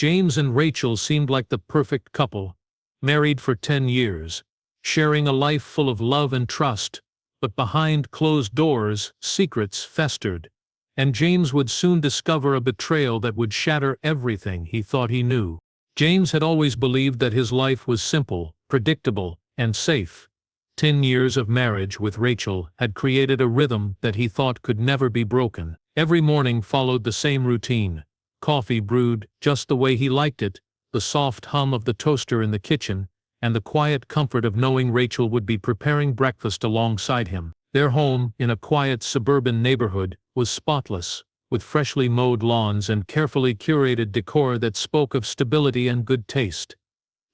James and Rachel seemed like the perfect couple, married for 10 years, sharing a life full of love and trust, but behind closed doors, secrets festered, and James would soon discover a betrayal that would shatter everything he thought he knew. James had always believed that his life was simple, predictable, and safe. 10 years of marriage with Rachel had created a rhythm that he thought could never be broken. Every morning followed the same routine. Coffee brewed just the way he liked it, the soft hum of the toaster in the kitchen, and the quiet comfort of knowing Rachel would be preparing breakfast alongside him. Their home, in a quiet suburban neighborhood, was spotless, with freshly mowed lawns and carefully curated decor that spoke of stability and good taste.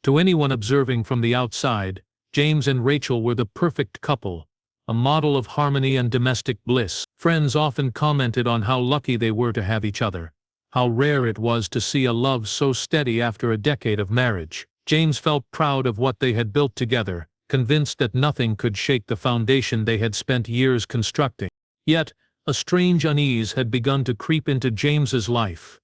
To anyone observing from the outside, James and Rachel were the perfect couple, a model of harmony and domestic bliss. Friends often commented on how lucky they were to have each other, how rare it was to see a love so steady after a decade of marriage. James felt proud of what they had built together, convinced that nothing could shake the foundation they had spent years constructing. Yet, a strange unease had begun to creep into James's life.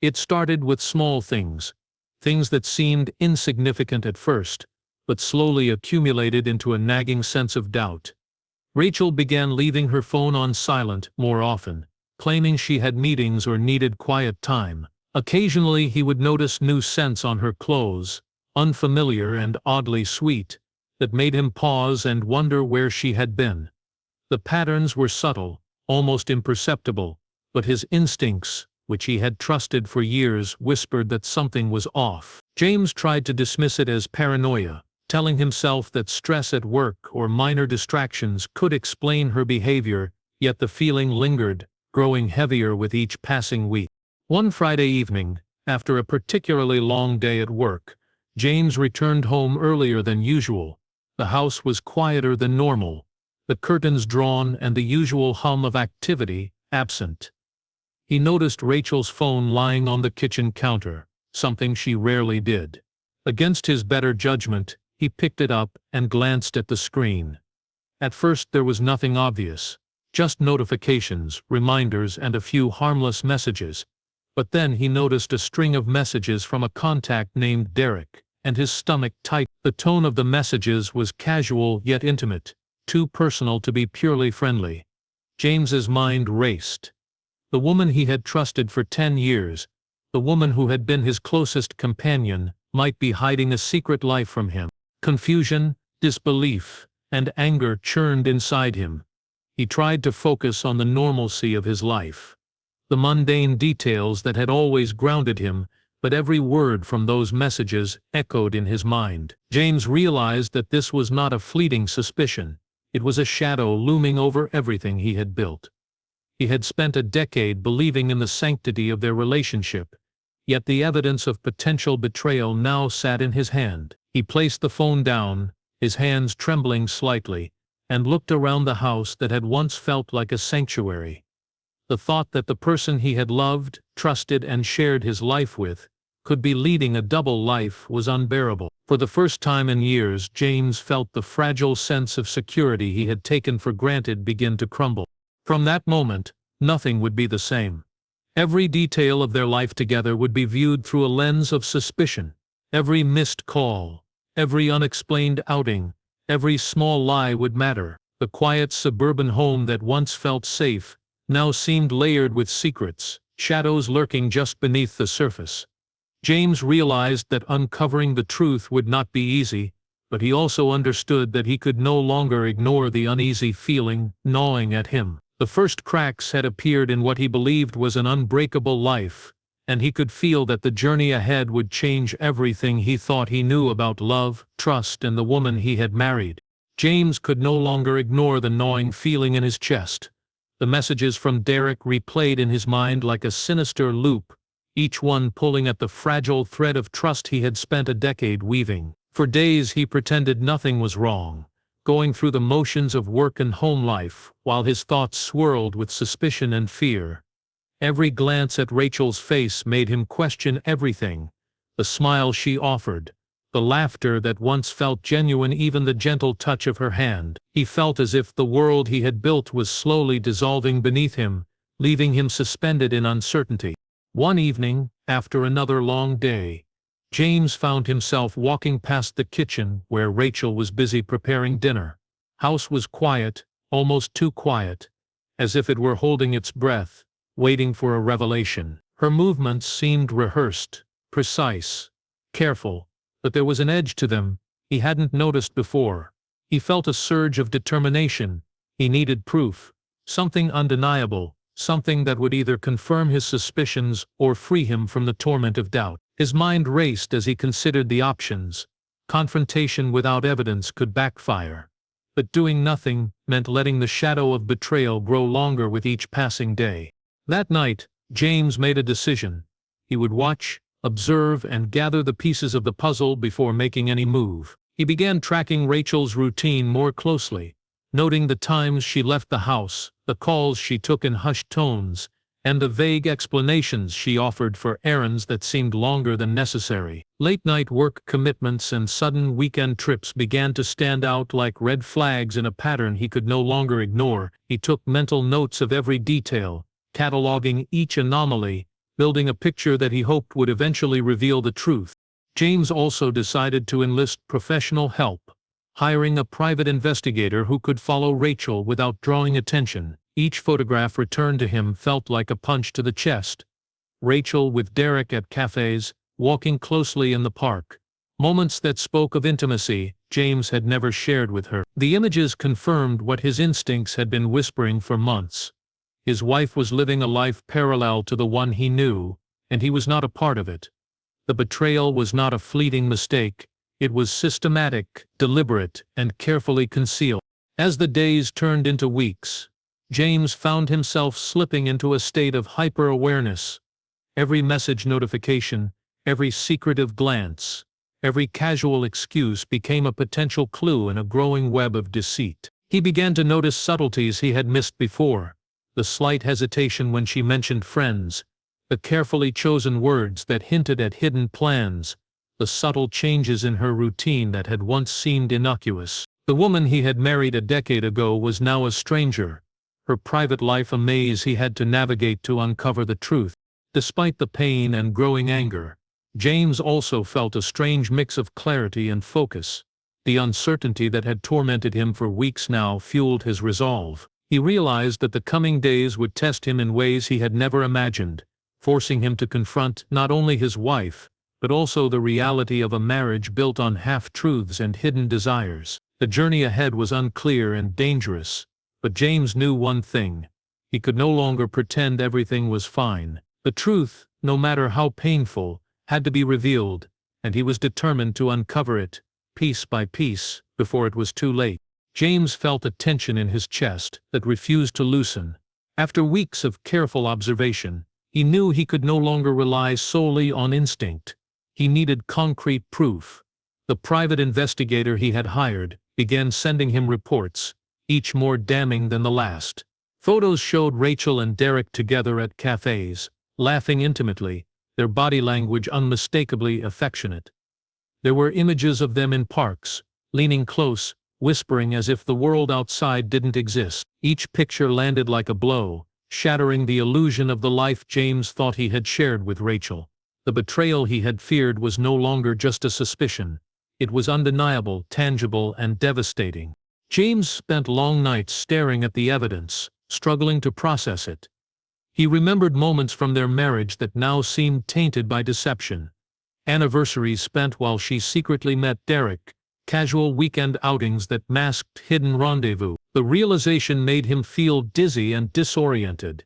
It started with small things that seemed insignificant at first, but slowly accumulated into a nagging sense of doubt. Rachel began leaving her phone on silent more often, claiming she had meetings or needed quiet time. Occasionally he would notice new scents on her clothes, unfamiliar and oddly sweet, that made him pause and wonder where she had been. The patterns were subtle, almost imperceptible, but his instincts, which he had trusted for years, whispered that something was off. James tried to dismiss it as paranoia, telling himself that stress at work or minor distractions could explain her behavior, yet the feeling lingered, growing heavier with each passing week. One Friday evening, after a particularly long day at work, James returned home earlier than usual. The house was quieter than normal, the curtains drawn and the usual hum of activity absent. He noticed Rachel's phone lying on the kitchen counter, something she rarely did. Against his better judgment, he picked it up and glanced at the screen. At first there was nothing obvious, just notifications, reminders, and a few harmless messages. But then he noticed a string of messages from a contact named Derek, and his stomach tightened. The tone of the messages was casual yet intimate, too personal to be purely friendly. James's mind raced. The woman he had trusted for 10 years, the woman who had been his closest companion, might be hiding a secret life from him. Confusion, disbelief, and anger churned inside him. He tried to focus on the normalcy of his life, the mundane details that had always grounded him, but every word from those messages echoed in his mind. James realized that this was not a fleeting suspicion. It was a shadow looming over everything he had built. He had spent a decade believing in the sanctity of their relationship, yet the evidence of potential betrayal now sat in his hand. He placed the phone down, his hands trembling slightly, and looked around the house that had once felt like a sanctuary. The thought that the person he had loved, trusted, and shared his life with could be leading a double life was unbearable. For the first time in years, James felt the fragile sense of security he had taken for granted begin to crumble. From that moment, nothing would be the same. Every detail of their life together would be viewed through a lens of suspicion. Every missed call, every unexplained outing, every small lie would matter. The quiet suburban home that once felt safe now seemed layered with secrets, shadows lurking just beneath the surface. James realized that uncovering the truth would not be easy, but he also understood that he could no longer ignore the uneasy feeling gnawing at him. The first cracks had appeared in what he believed was an unbreakable life, and he could feel that the journey ahead would change everything he thought he knew about love, trust, and the woman he had married. James could no longer ignore the gnawing feeling in his chest. The messages from Derek replayed in his mind like a sinister loop, each one pulling at the fragile thread of trust he had spent a decade weaving. For days he pretended nothing was wrong, going through the motions of work and home life, while his thoughts swirled with suspicion and fear. Every glance at Rachel's face made him question everything: the smile she offered, the laughter that once felt genuine, even the gentle touch of her hand. He felt as if the world he had built was slowly dissolving beneath him, leaving him suspended in uncertainty. One evening, after another long day, James found himself walking past the kitchen where Rachel was busy preparing dinner. House was quiet, almost too quiet, as if it were holding its breath, waiting for a revelation. Her movements seemed rehearsed, precise, careful, but there was an edge to them he hadn't noticed before. He felt a surge of determination. He needed proof, something undeniable, something that would either confirm his suspicions or free him from the torment of doubt. His mind raced as he considered the options. Confrontation without evidence could backfire. But doing nothing meant letting the shadow of betrayal grow longer with each passing day. That night, James made a decision. He would watch, observe, and gather the pieces of the puzzle before making any move. He began tracking Rachel's routine more closely, noting the times she left the house, the calls she took in hushed tones, and the vague explanations she offered for errands that seemed longer than necessary. Late-night work commitments and sudden weekend trips began to stand out like red flags in a pattern he could no longer ignore. He took mental notes of every detail, cataloging each anomaly, building a picture that he hoped would eventually reveal the truth. James also decided to enlist professional help, hiring a private investigator who could follow Rachel without drawing attention. Each photograph returned to him felt like a punch to the chest. Rachel with Derek at cafes, walking closely in the park. Moments that spoke of intimacy James had never shared with her. The images confirmed what his instincts had been whispering for months. His wife was living a life parallel to the one he knew, and he was not a part of it. The betrayal was not a fleeting mistake. It was systematic, deliberate, and carefully concealed. As the days turned into weeks, James found himself slipping into a state of hyper-awareness. Every message notification, every secretive glance, every casual excuse became a potential clue in a growing web of deceit. He began to notice subtleties he had missed before. The slight hesitation when she mentioned friends, the carefully chosen words that hinted at hidden plans, the subtle changes in her routine that had once seemed innocuous. The woman he had married a decade ago was now a stranger, her private life a maze he had to navigate to uncover the truth. Despite the pain and growing anger, James also felt a strange mix of clarity and focus. The uncertainty that had tormented him for weeks now fueled his resolve. He realized that the coming days would test him in ways he had never imagined, forcing him to confront not only his wife, but also the reality of a marriage built on half-truths and hidden desires. The journey ahead was unclear and dangerous, but James knew one thing. He could no longer pretend everything was fine. The truth, no matter how painful, had to be revealed, and he was determined to uncover it, piece by piece, before it was too late. James felt a tension in his chest that refused to loosen. After weeks of careful observation, he knew he could no longer rely solely on instinct. He needed concrete proof. The private investigator he had hired began sending him reports, each more damning than the last. Photos showed Rachel and Derek together at cafes, laughing intimately, their body language unmistakably affectionate. There were images of them in parks, leaning close, whispering as if the world outside didn't exist. Each picture landed like a blow, shattering the illusion of the life James thought he had shared with Rachel. The betrayal he had feared was no longer just a suspicion. It was undeniable, tangible, and devastating. James spent long nights staring at the evidence, struggling to process it. He remembered moments from their marriage that now seemed tainted by deception. Anniversaries spent while she secretly met Derek, casual weekend outings that masked hidden rendezvous. The realization made him feel dizzy and disoriented.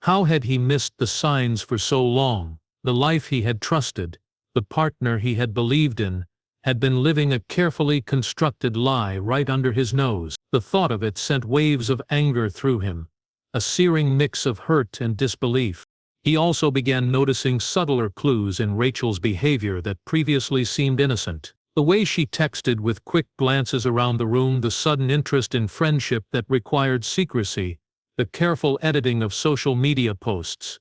How had he missed the signs for so long? The life he had trusted, the partner he had believed in, had been living a carefully constructed lie right under his nose. The thought of it sent waves of anger through him, a searing mix of hurt and disbelief. He also began noticing subtler clues in Rachel's behavior that previously seemed innocent. The way she texted with quick glances around the room, the sudden interest in friendship that required secrecy, the careful editing of social media posts.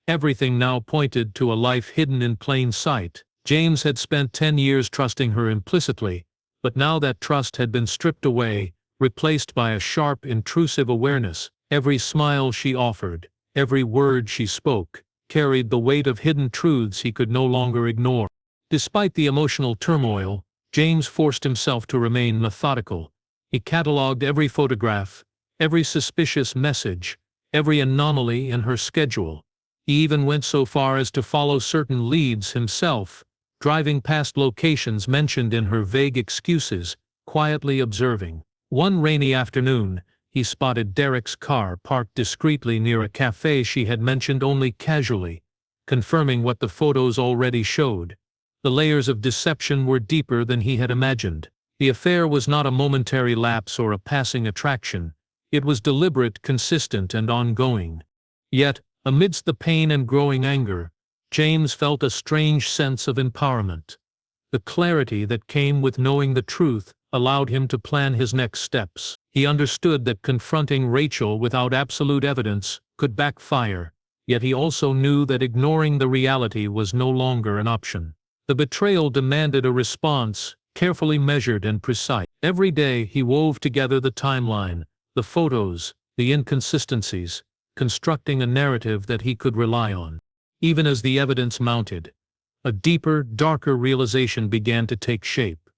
Everything now pointed to a life hidden in plain sight. James had spent 10 years trusting her implicitly, but now that trust had been stripped away, replaced by a sharp, intrusive awareness. Every smile she offered, every word she spoke, carried the weight of hidden truths he could no longer ignore. Despite the emotional turmoil, James forced himself to remain methodical. He catalogued every photograph, every suspicious message, every anomaly in her schedule. He even went so far as to follow certain leads himself, driving past locations mentioned in her vague excuses, quietly observing. One rainy afternoon, he spotted Derek's car parked discreetly near a cafe she had mentioned only casually, confirming what the photos already showed. The layers of deception were deeper than he had imagined. The affair was not a momentary lapse or a passing attraction. It was deliberate, consistent, and ongoing. Yet, amidst the pain and growing anger, James felt a strange sense of empowerment. The clarity that came with knowing the truth allowed him to plan his next steps. He understood that confronting Rachel without absolute evidence could backfire, yet he also knew that ignoring the reality was no longer an option. The betrayal demanded a response, carefully measured and precise. Every day he wove together the timeline, the photos, the inconsistencies, constructing a narrative that he could rely on. Even as the evidence mounted, a deeper, darker realization began to take shape.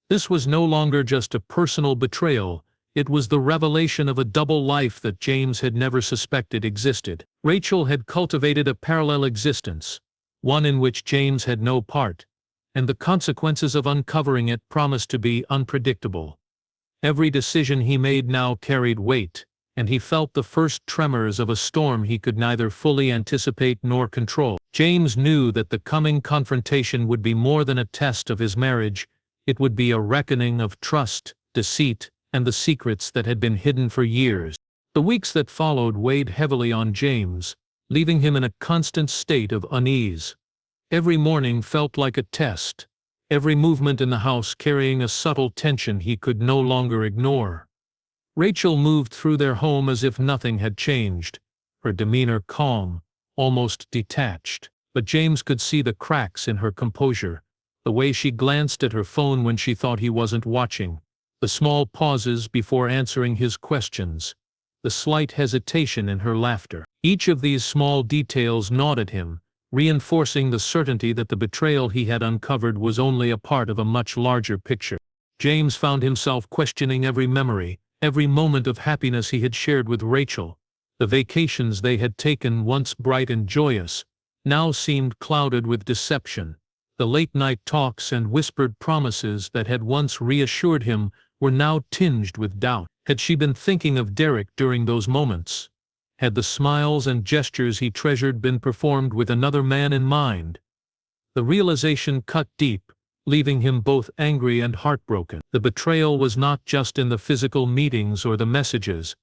This was no longer just a personal betrayal, it was the revelation of a double life that James had never suspected existed. Rachel had cultivated a parallel existence, one in which James had no part, and the consequences of uncovering it promised to be unpredictable. Every decision he made now carried weight, and he felt the first tremors of a storm he could neither fully anticipate nor control. James knew that the coming confrontation would be more than a test of his marriage. It would be a reckoning of trust, deceit, and the secrets that had been hidden for years. The weeks that followed weighed heavily on James, leaving him in a constant state of unease. Every morning felt like a test, every movement in the house carrying a subtle tension he could no longer ignore. Rachel moved through their home as if nothing had changed, her demeanor calm, almost detached. But James could see the cracks in her composure, the way she glanced at her phone when she thought he wasn't watching, the small pauses before answering his questions, the slight hesitation in her laughter. Each of these small details gnawed at him, reinforcing the certainty that the betrayal he had uncovered was only a part of a much larger picture. James found himself questioning every memory, every moment of happiness he had shared with Rachel. The vacations they had taken, once bright and joyous, now seemed clouded with deception. The late-night talks and whispered promises that had once reassured him were now tinged with doubt. Had she been thinking of Derek during those moments? Had the smiles and gestures he treasured been performed with another man in mind? The realization cut deep, leaving him both angry and heartbroken. The betrayal was not just in the physical meetings or the messages.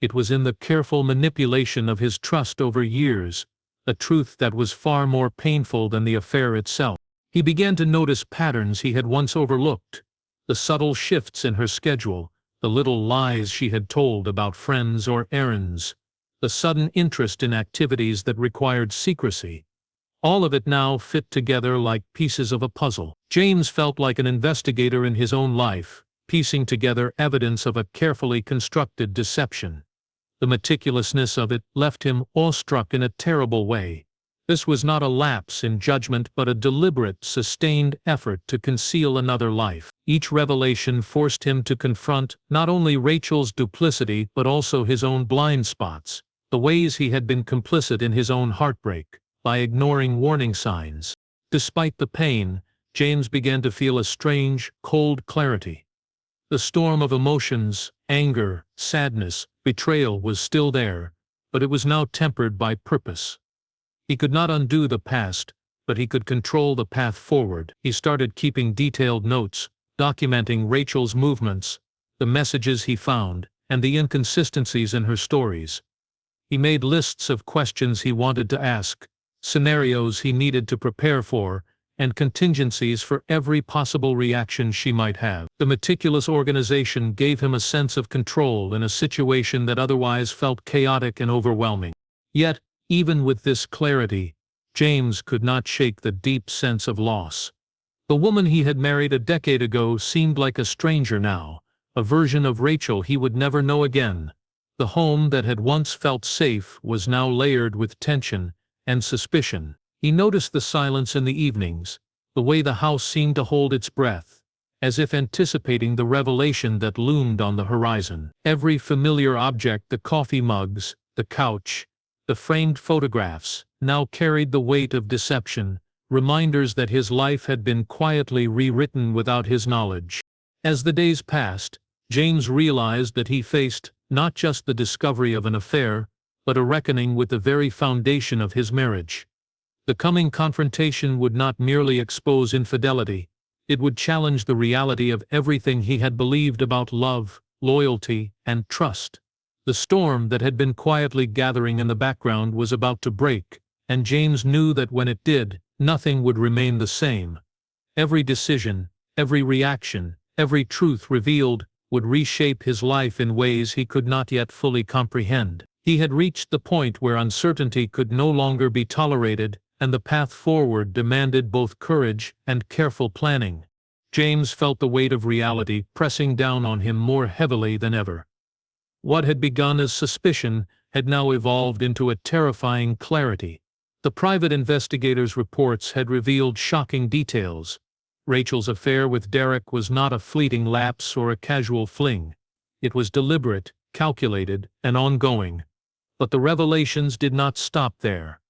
It was in the careful manipulation of his trust over years, a truth that was far more painful than the affair itself. He began to notice patterns he had once overlooked, the subtle shifts in her schedule, the little lies she had told about friends or errands, the sudden interest in activities that required secrecy. All of it now fit together like pieces of a puzzle. James felt like an investigator in his own life, piecing together evidence of a carefully constructed deception. The meticulousness of it left him awestruck in a terrible way. This was not a lapse in judgment but a deliberate, sustained effort to conceal another life. Each revelation forced him to confront not only Rachel's duplicity but also his own blind spots, the ways he had been complicit in his own heartbreak, by ignoring warning signs. Despite the pain, James began to feel a strange, cold clarity. The storm of emotions, anger, sadness, betrayal was still there, but it was now tempered by purpose. He could not undo the past, but he could control the path forward. He started keeping detailed notes, documenting Rachel's movements, the messages he found, and the inconsistencies in her stories. He made lists of questions he wanted to ask, scenarios he needed to prepare for, and contingencies for every possible reaction she might have. The meticulous organization gave him a sense of control in a situation that otherwise felt chaotic and overwhelming. Yet, even with this clarity, James could not shake the deep sense of loss. The woman he had married a decade ago seemed like a stranger now, a version of Rachel he would never know again. The home that had once felt safe was now layered with tension, and suspicion. He noticed the silence in the evenings, the way the house seemed to hold its breath, as if anticipating the revelation that loomed on the horizon. Every familiar object, the coffee mugs, the couch, the framed photographs, now carried the weight of deception, reminders that his life had been quietly rewritten without his knowledge. As the days passed, James realized that he faced not just the discovery of an affair, but a reckoning with the very foundation of his marriage. The coming confrontation would not merely expose infidelity, it would challenge the reality of everything he had believed about love, loyalty, and trust. The storm that had been quietly gathering in the background was about to break, and James knew that when it did, nothing would remain the same. Every decision, every reaction, every truth revealed would reshape his life in ways he could not yet fully comprehend. He had reached the point where uncertainty could no longer be tolerated, and the path forward demanded both courage and careful planning. James felt the weight of reality pressing down on him more heavily than ever. What had begun as suspicion had now evolved into a terrifying clarity. The private investigator's reports had revealed shocking details. Rachel's affair with Derek was not a fleeting lapse or a casual fling. It was deliberate, calculated, and ongoing. But the revelations did not stop there.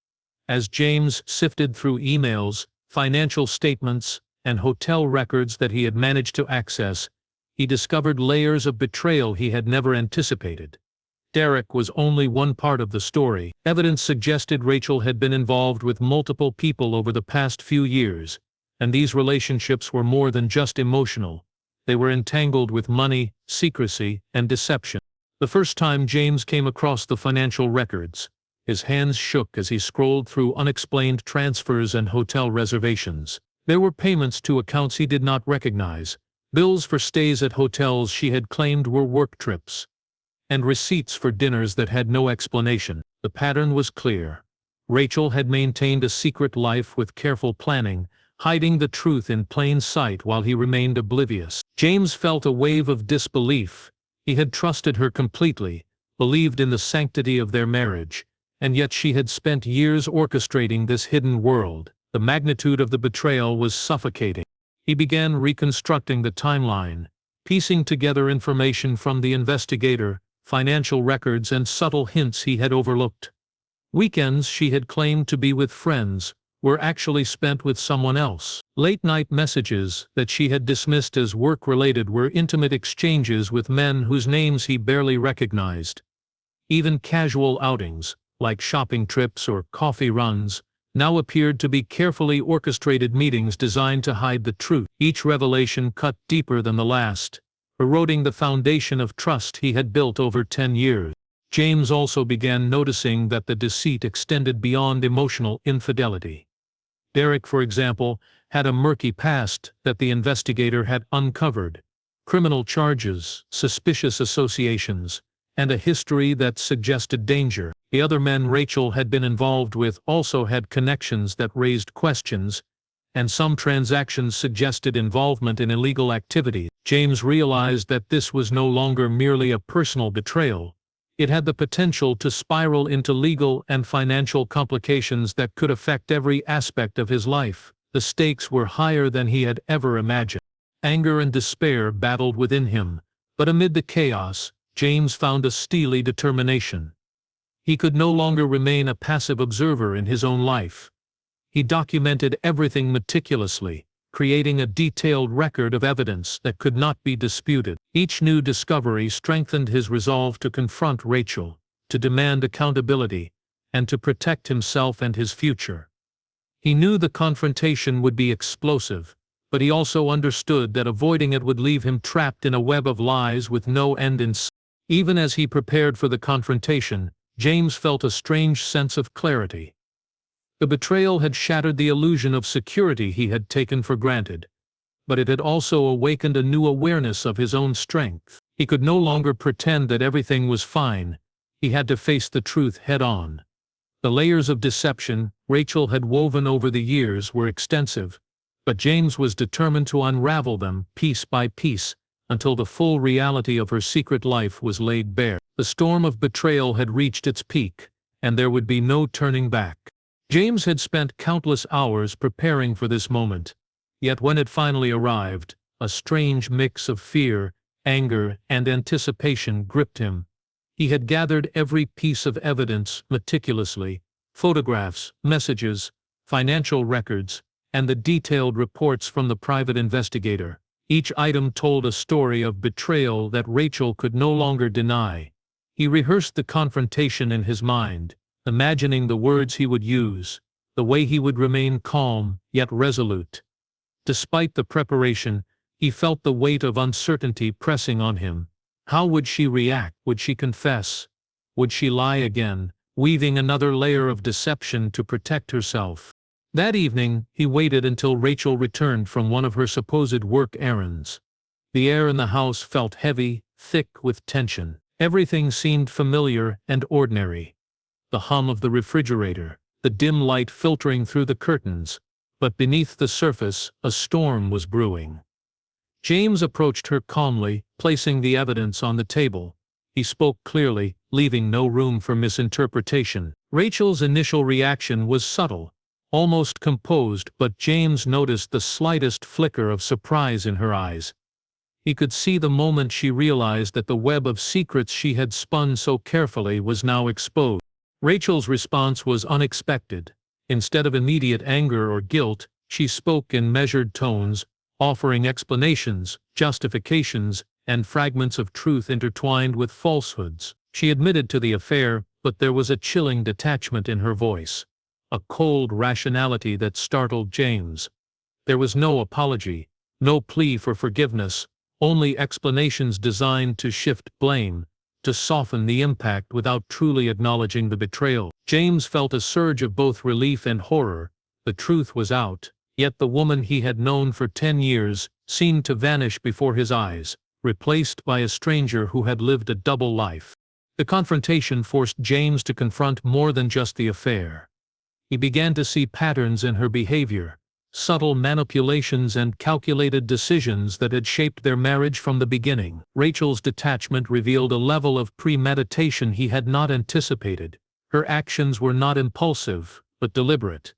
As James sifted through emails, financial statements, and hotel records that he had managed to access, he discovered layers of betrayal he had never anticipated. Derek was only one part of the story. Evidence suggested Rachel had been involved with multiple people over the past few years, and these relationships were more than just emotional. They were entangled with money, secrecy, and deception. The first time James came across the financial records, his hands shook as he scrolled through unexplained transfers and hotel reservations. There were payments to accounts he did not recognize, bills for stays at hotels she had claimed were work trips, and receipts for dinners that had no explanation. The pattern was clear. Rachel had maintained a secret life with careful planning, hiding the truth in plain sight while he remained oblivious. James felt a wave of disbelief. He had trusted her completely, believed in the sanctity of their marriage, and yet she had spent years orchestrating this hidden world. The magnitude of the betrayal was suffocating. He began reconstructing the timeline, piecing together information from the investigator, financial records, and subtle hints he had overlooked. Weekends she had claimed to be with friends were actually spent with someone else. Late-night messages that she had dismissed as work-related were intimate exchanges with men whose names he barely recognized. Even casual outings, like shopping trips or coffee runs, now appeared to be carefully orchestrated meetings designed to hide the truth. Each revelation cut deeper than the last, eroding the foundation of trust he had built over 10 years. James also began noticing that the deceit extended beyond emotional infidelity. Derek, for example, had a murky past that the investigator had uncovered: criminal charges, suspicious associations, and a history that suggested danger. The other men Rachel had been involved with also had connections that raised questions, and some transactions suggested involvement in illegal activity. James realized that this was no longer merely a personal betrayal. It had the potential to spiral into legal and financial complications that could affect every aspect of his life. The stakes were higher than he had ever imagined. Anger and despair battled within him, but amid the chaos, James found a steely determination. He could no longer remain a passive observer in his own life. He documented everything meticulously, creating a detailed record of evidence that could not be disputed. Each new discovery strengthened his resolve to confront Rachel, to demand accountability, and to protect himself and his future. He knew the confrontation would be explosive, but he also understood that avoiding it would leave him trapped in a web of lies with no end in sight. Even as he prepared for the confrontation, James felt a strange sense of clarity. The betrayal had shattered the illusion of security he had taken for granted, but it had also awakened a new awareness of his own strength. He could no longer pretend that everything was fine. He had to face the truth head-on. The layers of deception Rachel had woven over the years were extensive, but James was determined to unravel them piece by piece until the full reality of her secret life was laid bare. The storm of betrayal had reached its peak, and there would be no turning back. James had spent countless hours preparing for this moment, yet when it finally arrived, a strange mix of fear, anger, and anticipation gripped him. He had gathered every piece of evidence meticulously: photographs, messages, financial records, and the detailed reports from the private investigator. Each item told a story of betrayal that Rachel could no longer deny. He rehearsed the confrontation in his mind, imagining the words he would use, the way he would remain calm yet resolute. Despite the preparation, he felt the weight of uncertainty pressing on him. How would she react? Would she confess? Would she lie again, weaving another layer of deception to protect herself? That evening, he waited until Rachel returned from one of her supposed work errands. The air in the house felt heavy, thick with tension. Everything seemed familiar and ordinary. The hum of the refrigerator, the dim light filtering through the curtains, but beneath the surface, a storm was brewing. James approached her calmly, placing the evidence on the table. He spoke clearly, leaving no room for misinterpretation. Rachel's initial reaction was subtle, almost composed, but James noticed the slightest flicker of surprise in her eyes. He could see the moment she realized that the web of secrets she had spun so carefully was now exposed. Rachel's response was unexpected. Instead of immediate anger or guilt, she spoke in measured tones, offering explanations, justifications, and fragments of truth intertwined with falsehoods. She admitted to the affair, but there was a chilling detachment in her voice, a cold rationality that startled James. There was no apology, no plea for forgiveness, only explanations designed to shift blame, to soften the impact without truly acknowledging the betrayal. James felt a surge of both relief and horror. The truth was out, yet the woman he had known for 10 years seemed to vanish before his eyes, replaced by a stranger who had lived a double life. The confrontation forced James to confront more than just the affair. He began to see patterns in her behavior, subtle manipulations and calculated decisions that had shaped their marriage from the beginning. Rachel's detachment revealed a level of premeditation he had not anticipated. Her actions were not impulsive, but deliberate.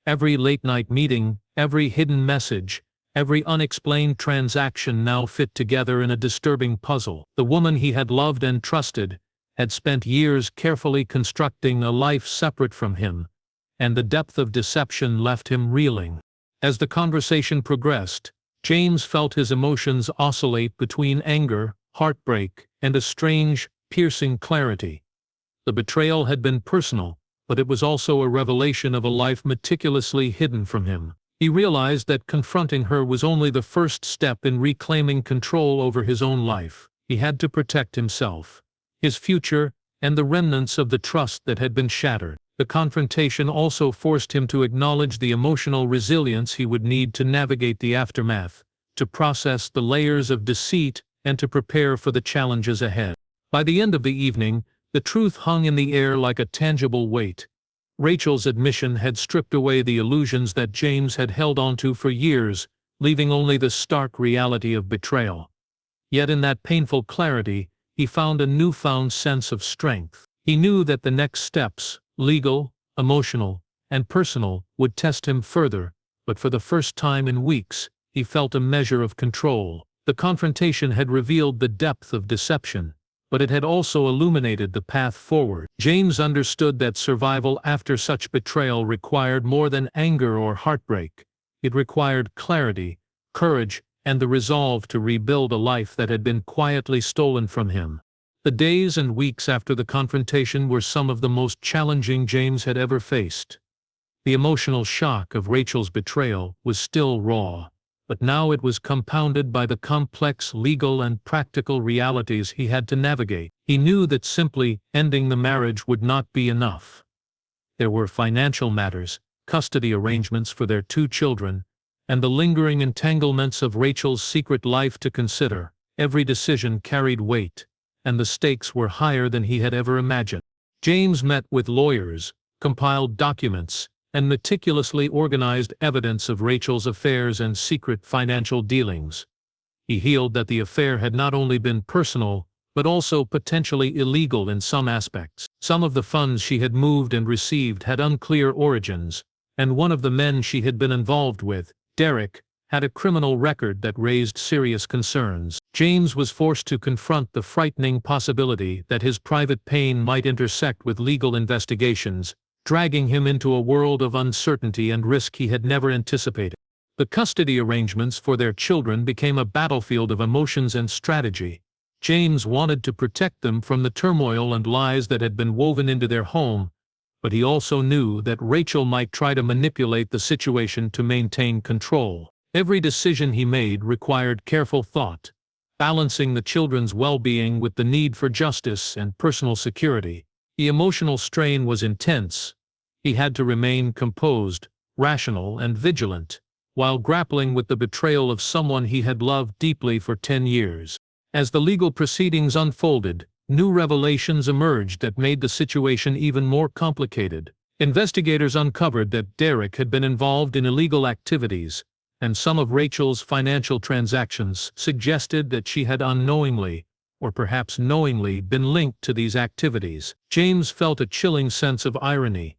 Every late-night meeting, every hidden message, every unexplained transaction now fit together in a disturbing puzzle. The woman he had loved and trusted had spent years carefully constructing a life separate from him, and the depth of deception left him reeling. As the conversation progressed, James felt his emotions oscillate between anger, heartbreak, and a strange, piercing clarity. The betrayal had been personal, but it was also a revelation of a life meticulously hidden from him. He realized that confronting her was only the first step in reclaiming control over his own life. He had to protect himself, his future, and the remnants of the trust that had been shattered. The confrontation also forced him to acknowledge the emotional resilience he would need to navigate the aftermath, to process the layers of deceit, and to prepare for the challenges ahead. By the end of the evening, the truth hung in the air like a tangible weight. Rachel's admission had stripped away the illusions that James had held onto for years, leaving only the stark reality of betrayal. Yet in that painful clarity, he found a newfound sense of strength. He knew that the next steps, legal, emotional, and personal, would test him further, but for the first time in weeks, he felt a measure of control. The confrontation had revealed the depth of deception, but it had also illuminated the path forward. James understood that survival after such betrayal required more than anger or heartbreak. It required clarity, courage, and the resolve to rebuild a life that had been quietly stolen from him. The days and weeks after the confrontation were some of the most challenging James had ever faced. The emotional shock of Rachel's betrayal was still raw, but now it was compounded by the complex legal and practical realities he had to navigate. He knew that simply ending the marriage would not be enough. There were financial matters, custody arrangements for their 2 children, and the lingering entanglements of Rachel's secret life to consider. Every decision carried weight, and the stakes were higher than he had ever imagined. James met with lawyers, compiled documents, and meticulously organized evidence of Rachel's affairs and secret financial dealings. He healed that the affair had not only been personal, but also potentially illegal in some aspects. Some of the funds she had moved and received had unclear origins, and one of the men she had been involved with, Derek, had a criminal record that raised serious concerns. James was forced to confront the frightening possibility that his private pain might intersect with legal investigations, dragging him into a world of uncertainty and risk he had never anticipated. The custody arrangements for their children became a battlefield of emotions and strategy. James wanted to protect them from the turmoil and lies that had been woven into their home, but he also knew that Rachel might try to manipulate the situation to maintain control. Every decision he made required careful thought, balancing the children's well-being with the need for justice and personal security. The emotional strain was intense. He had to remain composed, rational, and vigilant, while grappling with the betrayal of someone he had loved deeply for 10 years. As the legal proceedings unfolded, new revelations emerged that made the situation even more complicated. Investigators uncovered that Derek had been involved in illegal activities, and some of Rachel's financial transactions suggested that she had unknowingly, or perhaps knowingly, been linked to these activities. James felt a chilling sense of irony.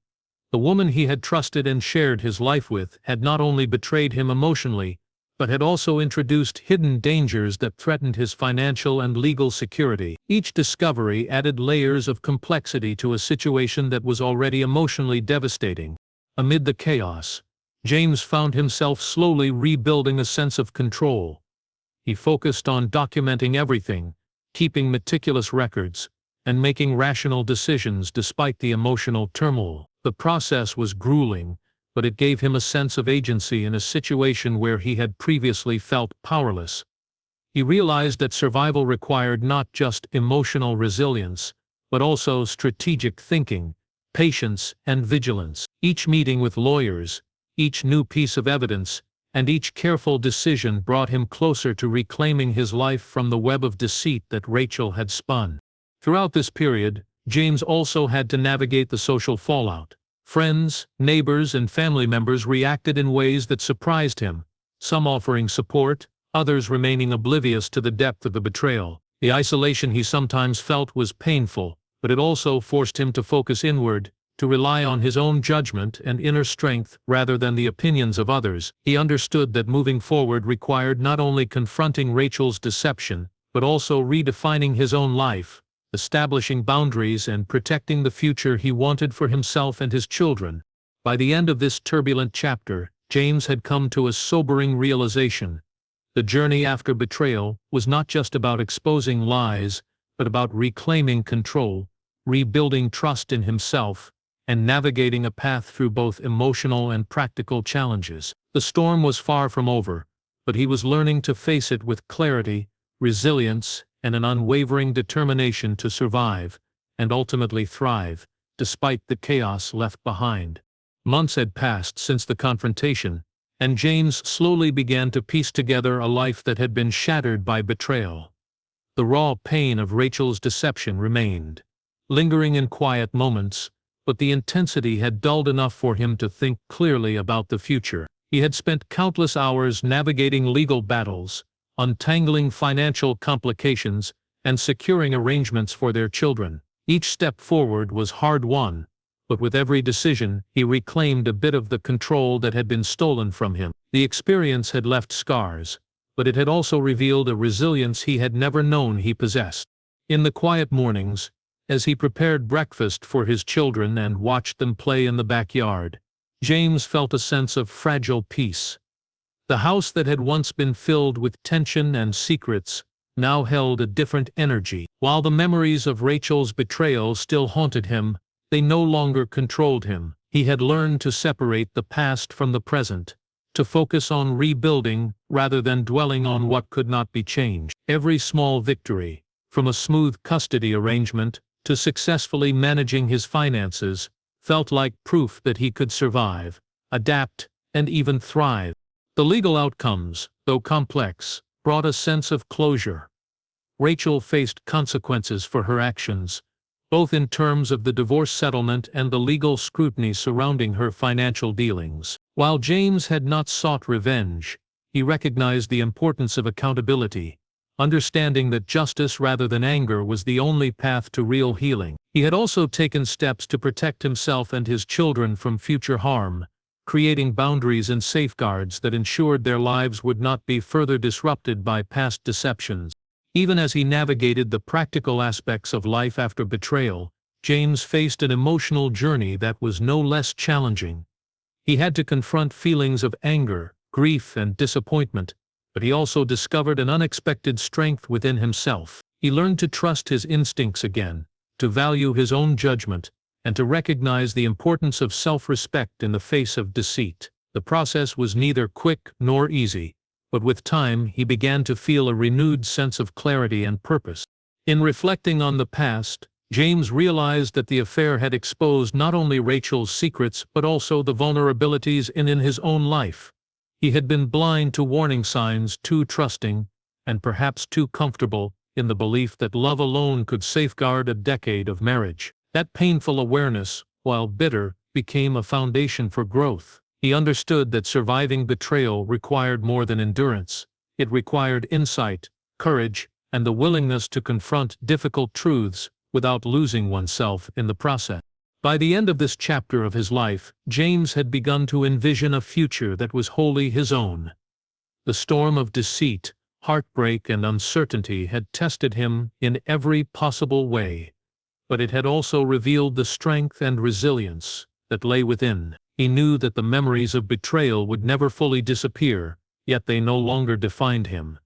The woman he had trusted and shared his life with had not only betrayed him emotionally, but had also introduced hidden dangers that threatened his financial and legal security. Each discovery added layers of complexity to a situation that was already emotionally devastating. Amid the chaos, James found himself slowly rebuilding a sense of control. He focused on documenting everything, keeping meticulous records, and making rational decisions despite the emotional turmoil. The process was grueling, but it gave him a sense of agency in a situation where he had previously felt powerless. He realized that survival required not just emotional resilience, but also strategic thinking, patience, and vigilance. Each meeting with lawyers, each new piece of evidence, and each careful decision brought him closer to reclaiming his life from the web of deceit that Rachel had spun. Throughout this period, James also had to navigate the social fallout. Friends, neighbors, and family members reacted in ways that surprised him, some offering support, others remaining oblivious to the depth of the betrayal. The isolation he sometimes felt was painful, but it also forced him to focus inward, to rely on his own judgment and inner strength rather than the opinions of others. He understood that moving forward required not only confronting Rachel's deception, but also redefining his own life, establishing boundaries and protecting the future he wanted for himself and his children. By the end of this turbulent chapter, James had come to a sobering realization. The journey after betrayal was not just about exposing lies, but about reclaiming control, rebuilding trust in himself, and navigating a path through both emotional and practical challenges. The storm was far from over, but he was learning to face it with clarity, resilience, and an unwavering determination to survive, and ultimately thrive, despite the chaos left behind. Months had passed since the confrontation, and James slowly began to piece together a life that had been shattered by betrayal. The raw pain of Rachel's deception remained, lingering in quiet moments, but the intensity had dulled enough for him to think clearly about the future. He had spent countless hours navigating legal battles, untangling financial complications, and securing arrangements for their children. Each step forward was hard-won, but with every decision, he reclaimed a bit of the control that had been stolen from him. The experience had left scars, but it had also revealed a resilience he had never known he possessed. In the quiet mornings, as he prepared breakfast for his children and watched them play in the backyard, James felt a sense of fragile peace. The house that had once been filled with tension and secrets now held a different energy. While the memories of Rachel's betrayal still haunted him, they no longer controlled him. He had learned to separate the past from the present, to focus on rebuilding rather than dwelling on what could not be changed. Every small victory, from a smooth custody arrangement to successfully managing his finances, felt like proof that he could survive, adapt, and even thrive. The legal outcomes, though complex, brought a sense of closure. Rachel faced consequences for her actions, both in terms of the divorce settlement and the legal scrutiny surrounding her financial dealings. While James had not sought revenge, he recognized the importance of accountability, understanding that justice rather than anger was the only path to real healing. He had also taken steps to protect himself and his children from future harm, creating boundaries and safeguards that ensured their lives would not be further disrupted by past deceptions. Even as he navigated the practical aspects of life after betrayal, James faced an emotional journey that was no less challenging. He had to confront feelings of anger, grief, and disappointment, but he also discovered an unexpected strength within himself. He learned to trust his instincts again, to value his own judgment, and to recognize the importance of self-respect in the face of deceit. The process was neither quick nor easy, but with time he began to feel a renewed sense of clarity and purpose. In reflecting on the past, James realized that the affair had exposed not only Rachel's secrets but also the vulnerabilities in his own life. He had been blind to warning signs, too trusting, and perhaps too comfortable in the belief that love alone could safeguard a decade of marriage. That painful awareness, while bitter, became a foundation for growth. He understood that surviving betrayal required more than endurance. It required insight, courage, and the willingness to confront difficult truths without losing oneself in the process. By the end of this chapter of his life, James had begun to envision a future that was wholly his own. The storm of deceit, heartbreak, and uncertainty had tested him in every possible way, but it had also revealed the strength and resilience that lay within. He knew that the memories of betrayal would never fully disappear, yet they no longer defined him.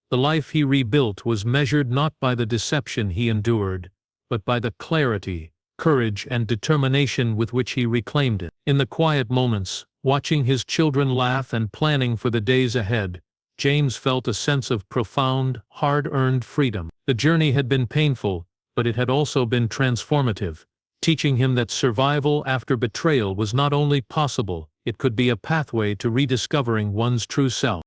The life he rebuilt was measured not by the deception he endured, but by the clarity, courage, and determination with which he reclaimed it. In the quiet moments, watching his children laugh and planning for the days ahead, James felt a sense of profound, hard-earned freedom. The journey had been painful, but it had also been transformative, teaching him that survival after betrayal was not only possible, it could be a pathway to rediscovering one's true self.